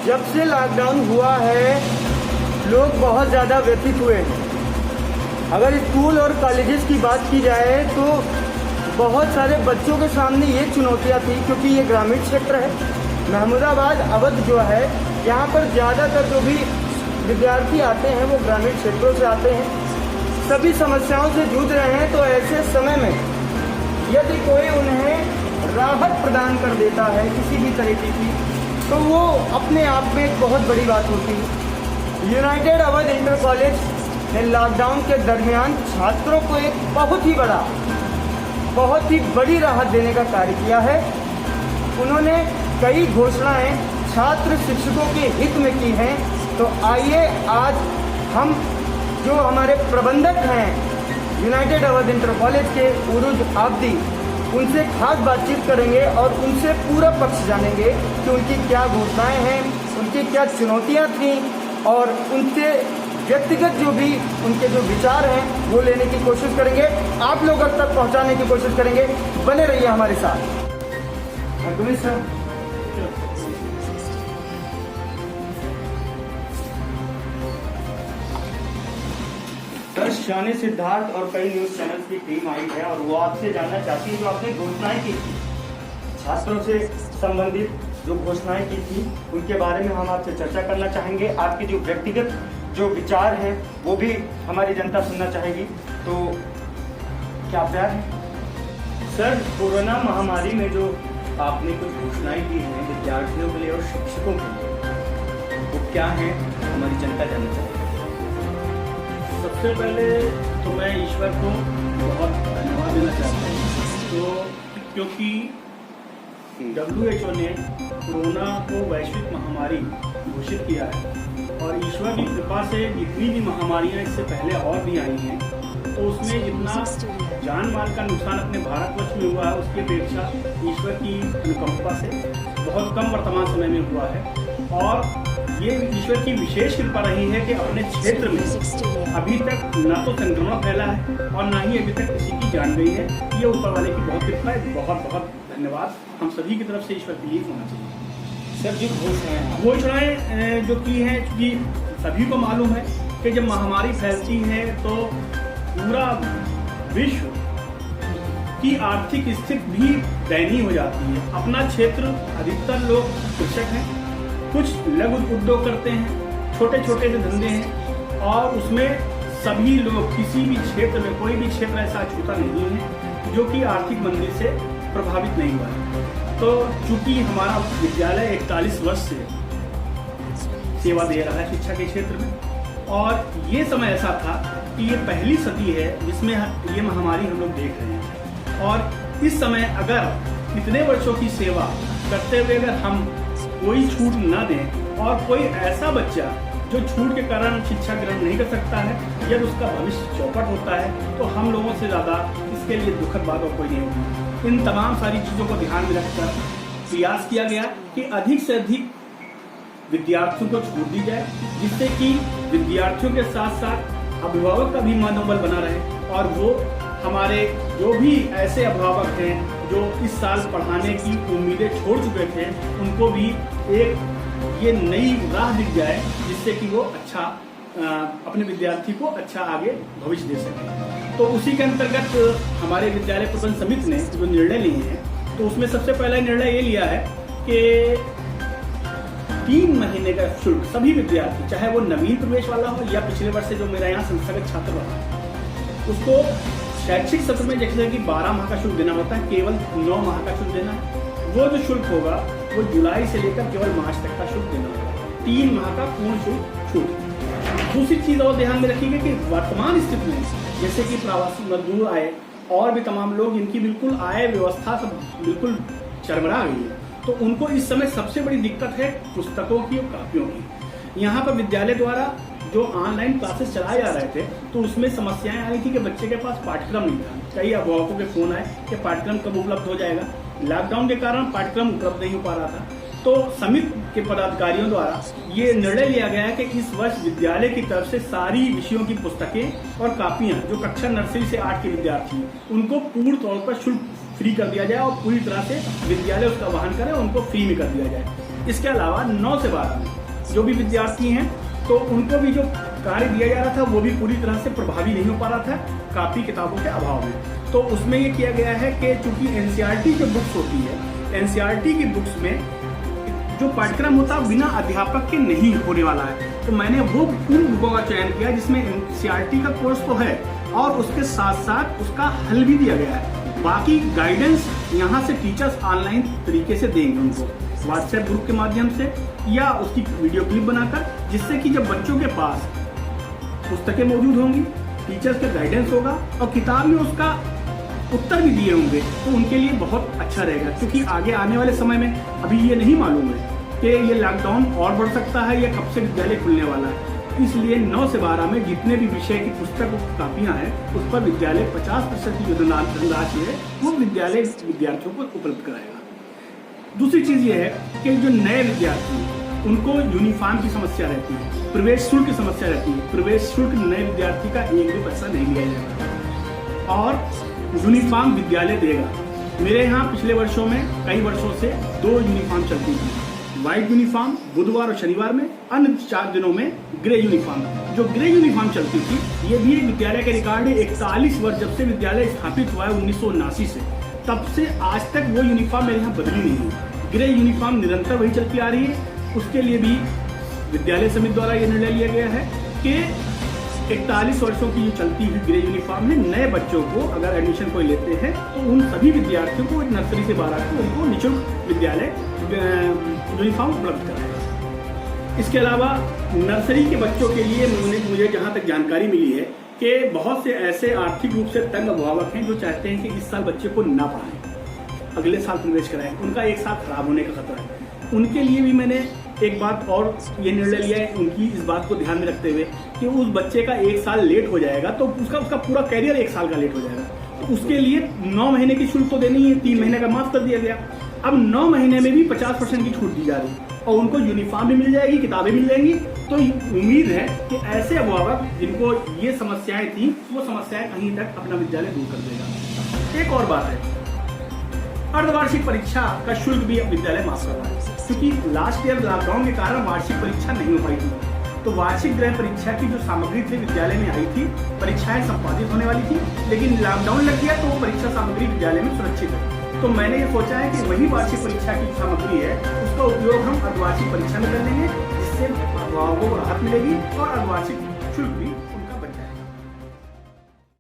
जब से लॉकडाउन हुआ है लोग बहुत ज़्यादा व्यथित हुए हैं। अगर स्कूल और कॉलेजेस की बात की जाए तो बहुत सारे बच्चों के सामने ये चुनौतियाँ थी, क्योंकि ये ग्रामीण क्षेत्र है। महमूदाबाद अवध जो है, यहाँ पर ज़्यादातर जो भी विद्यार्थी आते हैं वो ग्रामीण क्षेत्रों से आते हैं, सभी समस्याओं से जूझ रहे हैं। तो ऐसे समय में यदि कोई उन्हें राहत प्रदान कर देता है किसी भी तरीके की, तो वो अपने आप में एक बहुत बड़ी बात होती है। यूनाइटेड अवध इंटर कॉलेज ने लॉकडाउन के दरमियान छात्रों को एक बहुत ही बड़ी राहत देने का कार्य किया है। उन्होंने कई घोषणाएं छात्र शिक्षकों के हित में की हैं। तो आइए आज हम जो हमारे प्रबंधक हैं यूनाइटेड अवध इंटर कॉलेज के उरुज आब्दी, उनसे खास बातचीत करेंगे और उनसे पूरा पक्ष जानेंगे कि उनकी क्या घोषणाएं हैं, उनकी क्या चुनौतियां थीं, और उनसे व्यक्तिगत जो भी उनके जो विचार हैं वो लेने की कोशिश करेंगे, आप लोगों तक पहुंचाने की कोशिश करेंगे। बने रहिए हमारे साथ। सर, शानी सिद्धार्थ और कई न्यूज चैनल्स की टीम आई है और वो आपसे जानना चाहती है जो आपने घोषणाएं की थी, छात्रों से संबंधित जो घोषणाएं की थी, उनके बारे में हम आपसे चर्चा करना चाहेंगे। आपके जो व्यक्तिगत जो विचार हैं वो भी हमारी जनता सुनना चाहेगी। तो क्या प्यार है सर, कोरोना महामारी में जो आपने कुछ घोषणाएं की हैं विद्यार्थियों के लिए और शिक्षकों के लिए, वो क्या है, हमारी जनता जानना चाहेगी। सबसे पहले तो मैं ईश्वर को बहुत धन्यवाद देना चाहता हूँ, तो क्योंकि WHO ने कोरोना को वैश्विक महामारी घोषित किया है और ईश्वर की कृपा से जितनी भी महामारियाँ इससे पहले और भी आई हैं, तो उसमें जितना जान माल का नुकसान अपने भारतवर्ष में हुआ है उसकी अपेक्षा ईश्वर की अनुकंपा से बहुत कम वर्तमान समय में हुआ है। और ये ईश्वर की विशेष कृपा रही है कि अपने क्षेत्र में अभी तक ना तो संक्रमण फैला है और ना ही अभी तक किसी की जान गई है। ये ऊपर वाले की बहुत कृपा है। बहुत बहुत धन्यवाद हम सभी की तरफ से ईश्वर के लिए होना चाहिए। सर, जो घोषणाएं जो की हैं, क्योंकि सभी को मालूम है कि जब महामारी फैलती है तो पूरा विश्व की आर्थिक स्थिति भी दयनीय हो जाती है। अपना क्षेत्र अधिकतर लोग कृषक हैं, कुछ लघु उद्योग करते हैं, छोटे छोटे से धंधे हैं, और उसमें सभी लोग किसी भी क्षेत्र में कोई भी क्षेत्र ऐसा छूटा नहीं है जो कि आर्थिक मंदी से प्रभावित नहीं हुआ है। तो चूंकि हमारा विद्यालय 41 वर्ष से सेवा दे रहा है शिक्षा के क्षेत्र में, और ये समय ऐसा था कि ये पहली सदी है जिसमें ये महामारी हम लोग देख रहे हैं। और इस समय अगर इतने वर्षों की सेवा करते हुए अगर हम कोई छूट न दें और कोई ऐसा बच्चा जो छूट के कारण शिक्षा ग्रहण नहीं कर सकता है या उसका भविष्य चौपट होता है, तो हम लोगों से ज़्यादा इसके लिए दुखद बात और कोई नहीं होगी। इन तमाम सारी चीज़ों को ध्यान में रखकर प्रयास किया गया कि अधिक से अधिक विद्यार्थियों को छूट दी जाए, जिससे कि विद्यार्थियों के साथ साथ अभिभावक का भी मनोबल बना रहे, और वो हमारे जो भी ऐसे अभिभावक हैं जो इस साल पढ़ाने की उम्मीदें छोड़ चुके थे, उनको भी एक ये नई राह दिख जाए जिससे कि वो अच्छा अपने विद्यार्थी को अच्छा आगे भविष्य दे सके। तो उसी के अंतर्गत हमारे विद्यालय प्रबंधन समिति ने जो निर्णय लिए हैं, तो उसमें सबसे पहला निर्णय ये लिया है कि 3 महीने का शुल्क सभी विद्यार्थी, चाहे वो नवीन प्रवेश वाला हो या पिछले वर्ष से जो मेरा यहाँ संस्थागत छात्र रहा, उसको शैक्षिक सत्र में जैसे कि 12 माह का शुल्क देना होता है, केवल 9 माह का शुल्क देना है। वो जो शुल्क होगा वो जुलाई से लेकर केवल मार्च तक का शुल्क देना होगा, 3 माह का पूर्ण शुल्क छूट। दूसरी चीज और ध्यान में रखिएगा कि वर्तमान स्थिति में जैसे कि प्रवासी मजदूर आए और भी तमाम लोग, इनकी बिल्कुल आय व्यवस्था सब बिल्कुल चरमरा गई है, तो उनको इस समय सबसे बड़ी दिक्कत है पुस्तकों की और कापियों की। यहाँ पर विद्यालय द्वारा जो ऑनलाइन क्लासेस चलाए जा रहे थे, तो उसमें समस्याएं आ रही थी कि बच्चे के पास पाठ्यक्रम नहीं था। कई अभिभावकों के फोन आए कि पाठ्यक्रम कब उपलब्ध हो जाएगा। लॉकडाउन के कारण पाठ्यक्रम उपलब्ध नहीं हो पा रहा था, तो समिति के पदाधिकारियों द्वारा ये निर्णय लिया गया है कि इस वर्ष विद्यालय की तरफ से सारी विषयों की पुस्तकें और कापियां जो कक्षा नर्सरी से 8 के विद्यार्थी उनको पूर्ण तौर पर शुल्क फ्री कर दिया जाए और पूरी तरह से विद्यालय उसका वहन करे, उनको फ्री में कर दिया जाए। इसके अलावा 9 से 12 में जो भी विद्यार्थी हैं तो उनको भी जो कार्य दिया जा रहा था वो भी पूरी तरह से प्रभावी नहीं हो पा रहा था कापी किताबों के अभाव में। तो उसमें ये किया गया है कि चूंकि एनसीईआरटी जो बुक्स होती है, एनसीईआरटी की बुक्स में जो पाठ्यक्रम होता है बिना अध्यापक के नहीं होने वाला है। तो मैंने वो उन बुकों का चयन किया जिसमें एनसीईआरटी का कोर्स तो है और उसके साथ साथ उसका हल भी दिया गया है। बाकी गाइडेंस यहाँ से टीचर्स ऑनलाइन तरीके से देंगे उनको व्हाट्सएप ग्रुप के माध्यम से या उसकी वीडियो क्लिप बनाकर, जिससे कि जब बच्चों के पास पुस्तकें मौजूद होंगी, टीचर्स का गाइडेंस होगा और किताब में उसका उत्तर भी दिए होंगे तो उनके लिए बहुत अच्छा रहेगा। क्योंकि आगे आने वाले समय में अभी ये नहीं मालूम है कि ये लॉकडाउन और बढ़ सकता है या कब से विद्यालय खुलने वाला है। इसलिए 9 से 12 में जितने भी विषय की पुस्तक कापियां हैं उस पर विद्यालय 50% की जो धनराशि है वो विद्यालय विद्यार्थियों को उपलब्ध कराएगा। दूसरी चीज ये है कि जो नए विद्यार्थी हैं उनको यूनिफॉर्म की समस्या रहती है, प्रवेश शुल्क की समस्या रहती है। प्रवेश शुल्क नए विद्यार्थी का एक भी पैसा नहीं लिया जाएगा और यूनिफॉर्म विद्यालय देगा। मेरे यहाँ पिछले वर्षों में कई वर्षों से 2 यूनिफॉर्म चलती थी, व्हाइट यूनिफॉर्म बुधवार और शनिवार में, अन्य 4 दिनों में ग्रे यूनिफॉर्म। जो ग्रे यूनिफॉर्म चलती थी ये भी एक विद्यालय का रिकॉर्ड है। 41 वर्ष जब से विद्यालय स्थापित हुआ है 1979 से, तब से आज तक वो यूनिफॉर्म मेरे यहाँ बदली नहीं है। ग्रे यूनिफॉर्म निरंतर वही चलती आ रही है। उसके लिए भी विद्यालय समिति द्वारा ये निर्णय लिया गया है कि 41 वर्षों की जो चलती हुई ग्रे यूनिफॉर्म में नए बच्चों को अगर एडमिशन कोई लेते हैं तो उन सभी विद्यार्थियों को नर्सरी से 12 को उनको निःशुल्क विद्यालय यूनिफॉर्म उपलब्ध कराएगा। इसके अलावा नर्सरी के बच्चों के लिए मुझे जहाँ तक जानकारी मिली है कि बहुत से ऐसे आर्थिक रूप से तंग अभिभावक हैं जो चाहते हैं कि इस साल बच्चे को ना पढ़ाएं, अगले साल प्रवेश कराएं, उनका एक साल खराब होने का खतरा है। उनके लिए भी मैंने एक बात और ये निर्णय लिया है, उनकी इस बात को ध्यान में रखते हुए कि उस बच्चे का 1 साल लेट हो जाएगा तो उसका पूरा कैरियर 1 साल का लेट हो जाएगा। तो उसके लिए 9 महीने की शुल्क तो देनी है, 3 महीने का माफ कर दिया गया। अब 9 महीने में भी 50% की छूट दी जा रही है और उनको यूनिफॉर्म भी मिल जाएगी, किताबें मिल जाएंगी। तो उम्मीद है कि ऐसे अभिभावक जिनको ये समस्याएं थी वो समस्याएं कहीं तक अपना विद्यालय दूर कर देगा। एक और बात है, अर्धवार्षिक परीक्षा का शुल्क भी अब विद्यालय माफ कर रहा है क्योंकि लास्ट ईयर लॉकडाउन के कारण वार्षिक परीक्षा नहीं हो पाई थी। तो वार्षिक गृह परीक्षा की जो सामग्री थी विद्यालय में आई थी, परीक्षाएं संपादित होने वाली थी, लेकिन लॉकडाउन लग गया तो वो परीक्षा सामग्री विद्यालय में सुरक्षित है। तो मैंने ये सोचा है कि वही वार्षिक परीक्षा की सामग्री है उसका उपयोग हम अर्धवार्षिक परीक्षा में कर लेंगे, जिससे अभिभावकों को राहत मिलेगी और अर्धवार्षिक शुल्क भी